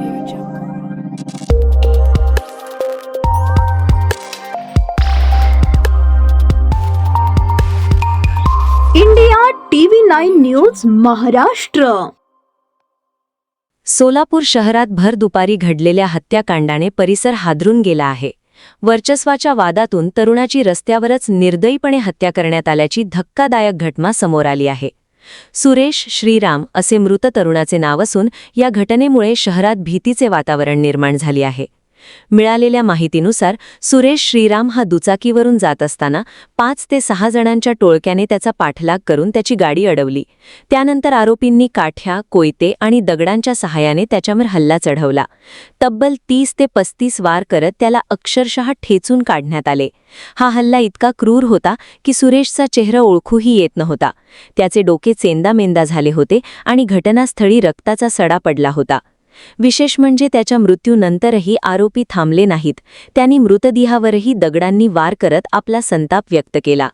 Audio Jungle. India TV9 news Maharashtra. Solapur शहरात भर दुपारी घडलेल्या हत्याकांडाने परिसर हादरून गेला आहे. वर्चस्वाच्या वादातून तरुणाची रस्त्यावरच निर्दयीपणे हत्या करण्यात आल्याची धक्कादायक घटना समोर आली आहे. सुरेश श्रीराम असे मृत तरुणाचे नाव असून या घटनेमुळे शहरात भीतीचे वातावरण निर्माण झाले आहे. मिळालेल्या माहितीनुसार सुरेश श्रीराम हा दुचाकीवरून जात असताना 5 ते 6 जणांच्या टोळक्याने त्याचा पाठलाग करून त्याची गाडी अडवली. त्यानंतर आरोपींनी काठ्या, कोयते आणि दगडांच्या सहाय्याने त्याच्यावर हल्ला चढवला. तब्बल 30 ते 35 वार करत त्याला अक्षरशः ठेचून काढण्यात आले. हा हल्ला इतका क्रूर होता की सुरेशचा चेहरा ओळखूही येत नव्हता. त्याचे डोके चेंदामेंदा झाले होते आणि घटनास्थळी रक्ताचा सडा पडला होता. विशेष म्हणजे त्याच्या मृत्यूनंतरही आरोपी थांबले नाहीत. त्यांनी मृतदेहावरही दगडांनी वार करत आपला संताप व्यक्त केला.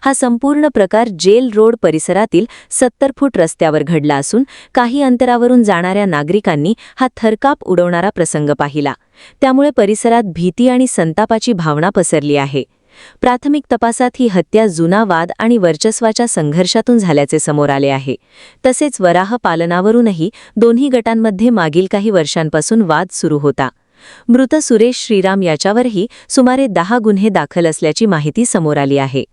हा संपूर्ण प्रकार जेल रोड परिसरातील 70 फूट रस्त्यावर घडला असून काही अंतरावरून जाणाऱ्या नागरिकांनी हा थरकाप उडवणारा प्रसंग पाहिला. त्यामुळे परिसरात भीती आणि संतापाची भावना पसरली आहे. प्राथमिक तपासात ही हत्या जुना वाद आणि वर्चस्वाच्या संघर्षातून झाल्याचे समोर आले आहे. तसेच वराह पालनावरूनही दोन्ही गटांमध्ये मागील काही वर्षांपासून वाद सुरू होता. मृत सुरेश श्रीराम याच्यावरही सुमारे 10 गुन्हे दाखल असल्याची माहिती समोर आली आहे.